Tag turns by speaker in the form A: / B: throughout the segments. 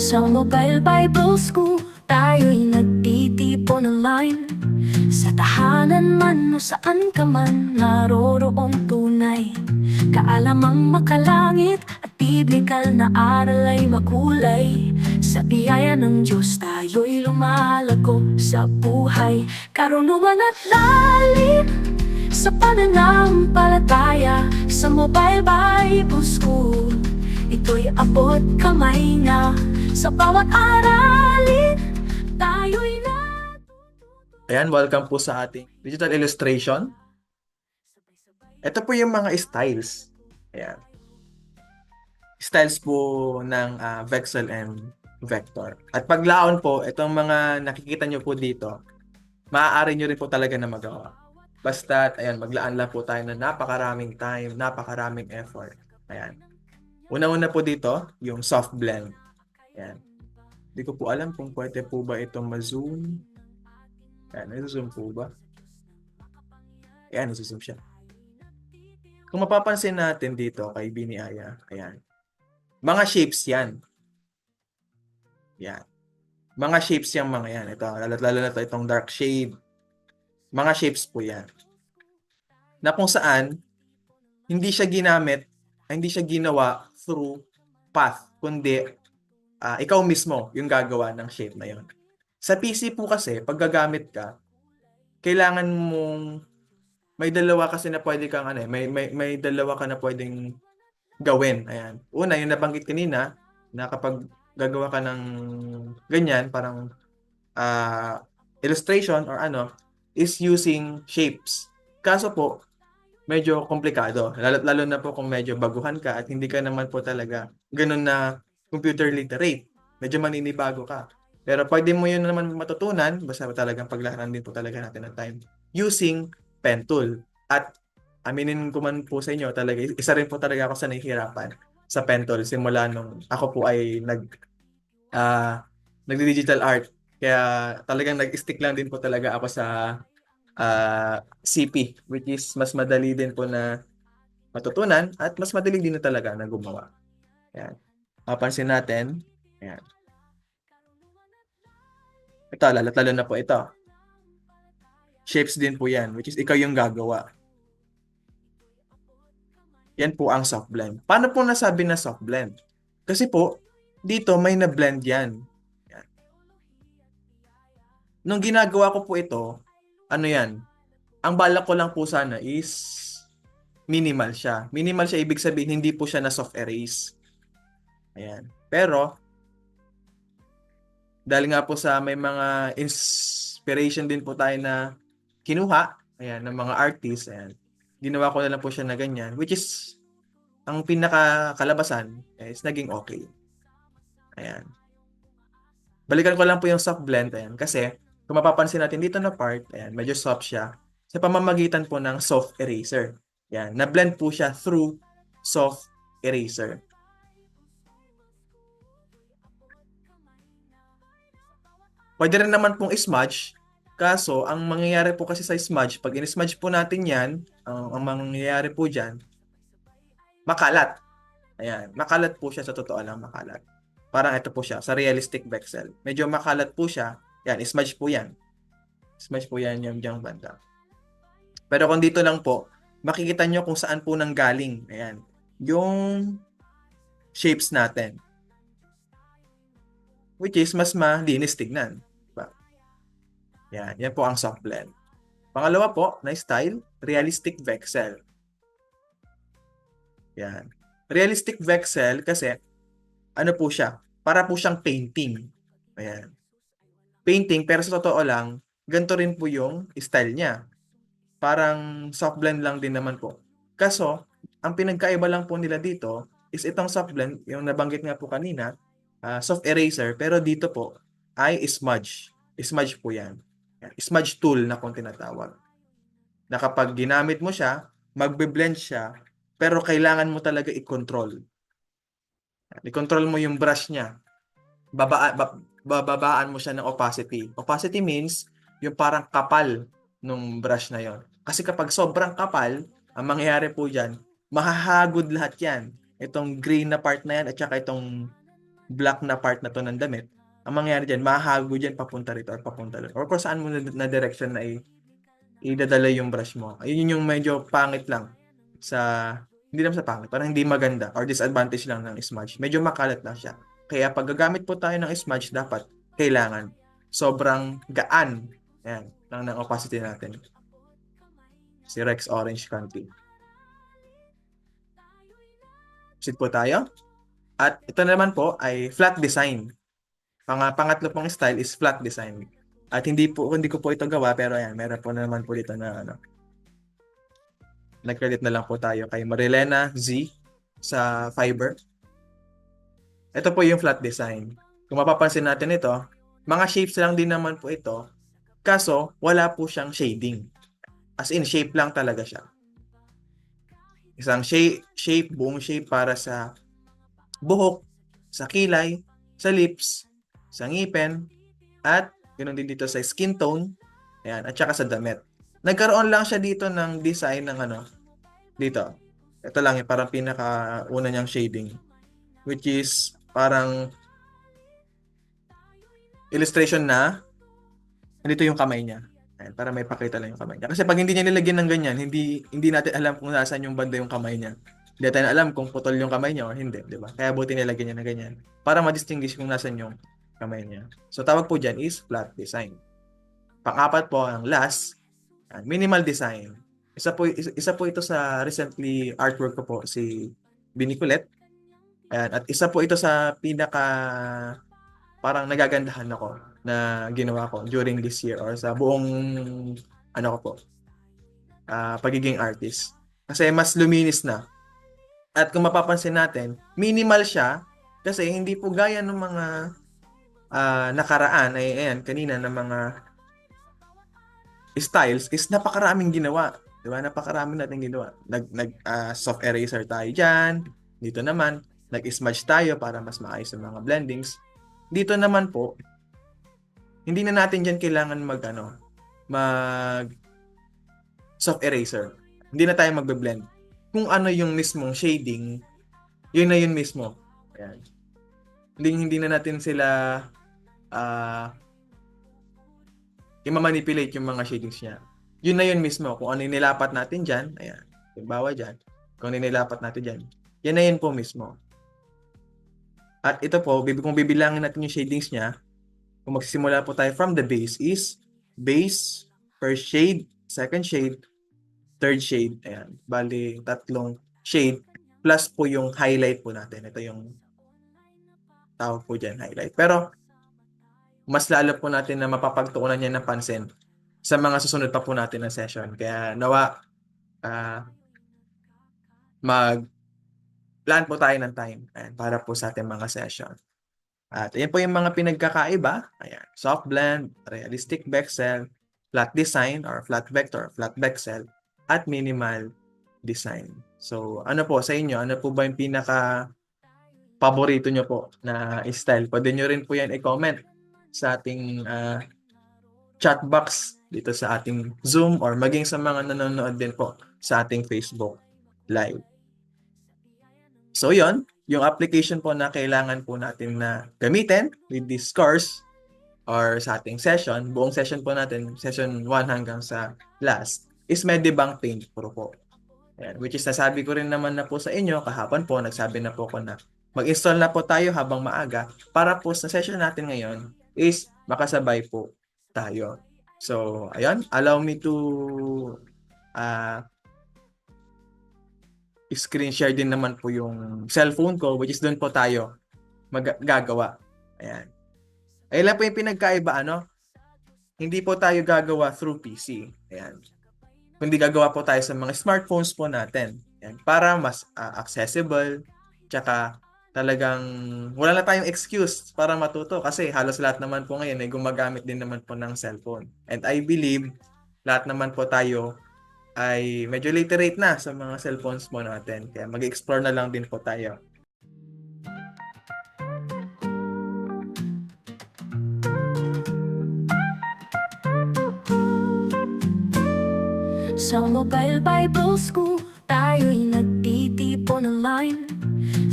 A: Sa Mobile Bible School, tayo'y nagtitipon online. Sa tahanan man o saan ka man, naroroong tunay kaalamang makalangit at biblikal na aral ay makulay. Sa biyaya ng Diyos tayo'y lumalago sa buhay, karunungan at lalim sa pananampalataya. Sa Mobile Bible School, ito'y abot kamay na. Sa bawat aralin, tayo'y
B: Ayan, welcome po sa ating digital illustration. Ito po yung mga styles. Ayan. Styles po ng Vexel and Vector. At paglaon po, itong mga nakikita nyo po dito, maaari nyo rin po talaga na magawa. Basta, ayan, maglaan lang po tayo na napakaraming time, napakaraming effort. Ayan. Una-una po dito, yung soft blend. Ayan. Hindi ko po alam kung pwede po ba itong ma-zoom. Ayan, nag-zoom po ba? Ayan, nag-zoom siya. Kung mapapansin natin dito kay Bini Aya, ayan. Mga shapes yan. Yan. Mga shapes yung mga yan. Ito, lalo na ito, itong dark shade. Mga shapes po yan. Na kung saan, hindi siya ginamit, hindi siya ginawa through path, kundi ikaw mismo yung gagawa ng shape na yon. Sa PC po kasi, pag gagamit ka, kailangan mong may dalawa kasi na pwede kang may dalawa ka na pwedeng gawin. Ayan. Una, yung nabanggit kanina, na kapag gagawa ka ng ganyan, parang illustration or is using shapes. Kaso po, medyo komplikado. Lalo na po kung medyo baguhan ka at hindi ka naman po talaga ganun na computer literate. Medyo maninibago ka. Pero pwede mo yun naman matutunan, basta talagang paglahanan din po talaga natin ng time, using pen tool. At aminin ko man po sa inyo, talaga, isa rin po talaga ako sa nahihirapan sa pen tool simula nung ako po ay nag-digital art. Kaya talagang nag-stick lang din po talaga ako sa CP, which is mas madali din po na matutunan at mas madali din na talaga na gumawa. Ayan. Mapansin natin, ayan. Ito, lalo na po ito. Shapes din po yan, which is ikaw yung gagawa. Yan po ang soft blend. Paano po nasabi na soft blend? Kasi po, dito may na-blend yan. Yan. Nung ginagawa ko po ito, ano yan? Ang balak ko lang po sana is minimal siya. Minimal siya, ibig sabihin, hindi po siya na soft erase. Ayan. Pero, dahil nga po sa may mga inspiration din po tayo na kinuha, ayan, ng mga artists, ayan, ginawa ko na lang po siya na ganyan, which is, ang pinakakalabasan is naging okay. Ayan. Balikan ko lang po yung soft blend, ayan, kasi, kung mapapansin natin dito na part, ayan, medyo soft siya, sa pamamagitan po ng soft eraser. Ayan, na-blend po siya through soft eraser. Pwede rin naman pong smudge. Kaso, ang mangyayari po kasi sa smudge, pag in-smudge po natin yan, ang mangyayari po dyan, makalat. Ayan, makalat po siya, sa totoo lang makalat. Parang ito po siya, sa realistic Vexel. Medyo makalat po siya. Yan, smudge po yan. Smudge po yan yung diyang banda. Pero kung dito lang po, makikita nyo kung saan po nanggaling. Ayan, yung shapes natin. Which is mas malinis tignan. Diba? Yan po ang soft blend. Pangalawa po, na style, realistic Vexel. Yan. Realistic Vexel kasi, ano po siya? Para po siyang painting. Ayan. Painting, pero sa totoo lang, ganito rin po yung style niya. Parang soft blend lang din naman po. Kaso, ang pinagkaiba lang po nila dito is itong soft blend, yung nabanggit nga po kanina, soft eraser, pero dito po ay smudge. Smudge po yan. Smudge tool na kung tinatawag. Na kapag ginamit mo siya, magbe-blend siya, pero kailangan mo talaga i-control. I-control mo yung brush niya. Bababaan mo siya ng opacity. Opacity means yung parang kapal nung brush na yon. Kasi kapag sobrang kapal, ang mangyayari po dyan, mahahagod lahat yan. Itong green na part na yan at saka itong black na part na to ng damit, ang mangyayari dyan, mahahago dyan papunta rito or papunta doon. Or kung saan mo na direction na idadala yung brush mo. Ayun yung medyo pangit lang hindi naman sa pangit, parang hindi maganda or disadvantage lang ng smudge. Medyo makalat lang siya. Kaya pag gagamit po tayo ng smudge, dapat kailangan sobrang gaan. Ayan, lang ng opacity natin. Si Rex Orange County. Proceed po tayo. At ito naman po ay flat design. Pangatlo pong style is flat design. At hindi ko po ito gawa, pero ayan, meron po naman po dito na nag-credit na lang po tayo kay Marilena Z sa Fiverr. Ito po yung flat design. Kung mapapansin natin ito, mga shapes lang din naman po ito, kaso wala po siyang shading. As in, shape lang talaga siya. Isang shape, buong shape para sa buhok, sa kilay, sa lips, sa ngipin, at ganoon din dito sa skin tone, ayan, at saka sa damit. Nagkaroon lang siya dito ng design ng dito. Ito lang yung parang pinaka-una niyang shading, which is parang illustration na dito yung kamay niya. Ayan, para may pakita lang yung kamay niya. Kasi pag hindi niya nilagyan ng ganyan, hindi natin alam kung nasaan yung banda yung kamay niya. Hindi natin alam kung putol yung kamay niya o hindi, di ba? Kaya buti nilagyan niya na ganyan para ma-distinguish kung nasaan yung kamay niya. So tawag po dyan is flat design. Pang-apat po, ang last, minimal design. Isa po ito sa recently artwork ko po, si Biniculet. Ayan, at isa po ito sa pinaka parang nagagandahan ako na ginawa ko during this year or sa buong ko po, pagiging artist. Kasi mas luminis na. At kung mapapansin natin, minimal siya kasi hindi po gaya ng mga nakaraan ayan, kanina ng mga styles is napakaraming ginawa. Diba? Napakaraming natin ginawa. Soft eraser tayo dyan. Dito naman, nag-smudge tayo para mas maayos yung mga blendings. Dito naman po, hindi na natin dyan kailangan mag soft eraser. Hindi na tayo magbe-blend. Kung ano yung mismong shading, yun na yun mismo. Ayan. Hindi na natin sila i-manipulate yung mga shadings niya. Yun na yun mismo. Kung ano yung nilapat natin dyan, ayan, halimbawa dyan, kung ano yung nilapat natin dyan, yan na yun po mismo. At ito po, kung bibilangin natin yung shadings niya, kung magsisimula po tayo from the base is base, first shade, second shade, third shade. Ayan. Bali, 3 shade plus po yung highlight po natin. Ito yung tawag po dyan, highlight. Pero, mas lalo po natin na mapapagtuunan niya ng pansin sa mga susunod pa po natin na session. Kaya, nawa, mag-plan po tayo ng time para po sa ating mga session. At ayan po yung mga pinagkakaiba. Ayan, soft blend, realistic Bexel, flat design or flat vector, flat Bexel, at minimal design. So, ano po sa inyo? Ano po ba yung pinaka-paborito nyo po na style? Pwede nyo rin po yan i-comment sa ating chat box dito sa ating Zoom or maging sa mga nanonood din po sa ating Facebook Live. So, yon yung application po na kailangan po natin na gamitin with this course or sa ating session, buong session po natin, session 1 hanggang sa last, is Medibank Paint Pro po. Ayan, which is nasabi ko rin naman na po sa inyo, kahapon po, nagsabi na po ko na mag-install na po tayo habang maaga para po sa session natin ngayon is makasabay po tayo. So, ayun, allow me to screen share din naman po yung cellphone ko, which is doon po tayo gagawa. Ayan. Ayun lang po yung pinagkaiba, hindi po tayo gagawa through PC. Ayan. Kundi gagawa po tayo sa mga smartphones po natin. Ayan. Para mas accessible, tsaka talagang wala na tayong excuse para matuto kasi halos lahat naman po ngayon ay gumagamit din naman po ng cellphone. And I believe lahat naman po tayo ay medyo literate na sa mga cellphones mo natin. Kaya mag-explore na lang din po tayo.
A: Sa Mobile Bible School, tayo'y nagtitipon online.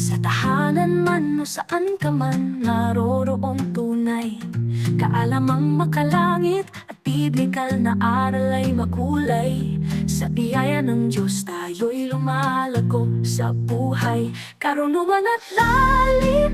A: Sa tahanan man o saan ka man, naroroong tunay kaalamang makalangit at biblikal na aral ay makulay. Sa biyaya ng Diyos tayo'y lumalago sa buhay, karunungan at lalim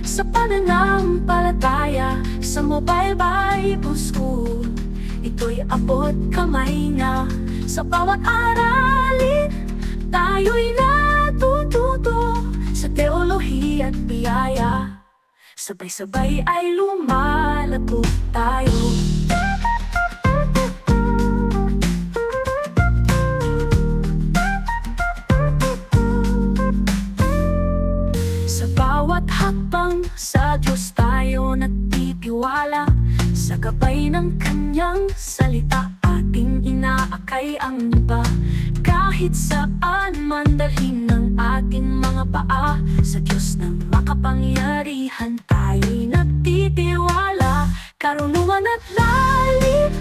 A: sa pananampalataya. Sa Mobile Bible School, ito'y abot kamay na. Sa bawat aralin, tayo'y natututo sa teolohiya at biyaya. Sabay-sabay ay lumalago tayo. Sa bawat hakbang, sa Diyos tayo nagtitiwala. Sa gabay ng Kanyang salita, ating inaakay ang iba. Kahit saan man dalhin ng ating mga paa, sa Diyos ng makapangyarihan tayo'y nagtitiwala. Karunungan at lalim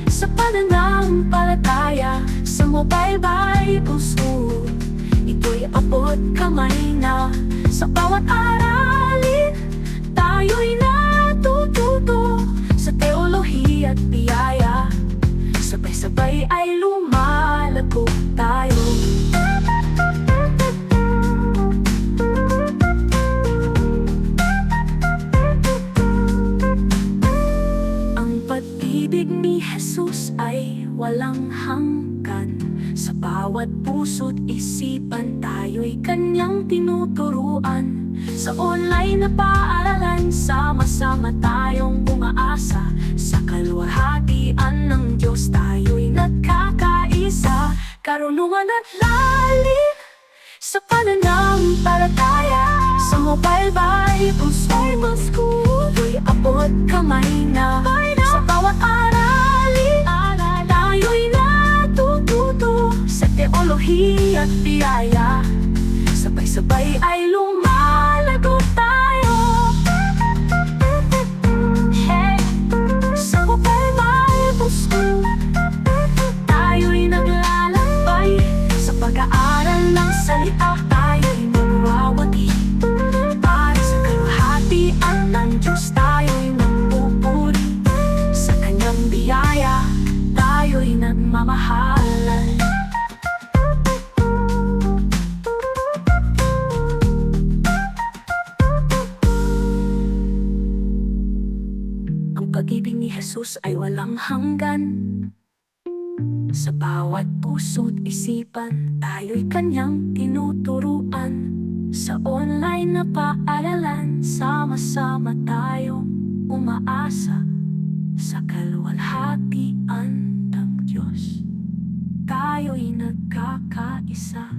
A: sa pananampalataya. Sa Mobile Bible School, ito'y abot kamay na. Sa bawat aralin, tayo'y natututo sa teolohiya at biyaya. Sabay-sabay ay lumalago tayo. Ang pag-ibig ni Jesus ay walang hanggan. Sa bawat puso't isipan, tayo'y Kanyang tinuturuan. Sa online na paaralan, sama-sama tayong umaasa. Sa kaluwalhatian ng Diyos tayo'y nagkakaisa. Karunungan at lalim sa pananampalataya. Sa Mobile Bible School, ito'y abot kamay na. Sa bawat aralin, tayo'y natututo sa teolohiya at biyaya. Sabay-sabay ay lumalago tayo. Hey, sa Mobile Bible School, tayo'y naglalakbay. Sa pag-aaral ng salita, tayo'y magwawagi. Para sa kaluwalhatian ng Diyos, tayo'y magpupuri. Sa Kanyang biyaya, tayo'y nagmamahalan. Ang pag-ibig ni Jesus ay walang hanggan. Sa bawat puso't isipan, tayo'y Kanyang tinuturuan. Sa online na paaralan, sama-sama tayong umaasa. Sa kaluwalhatian ng Diyos, tayo'y nagkakaisa.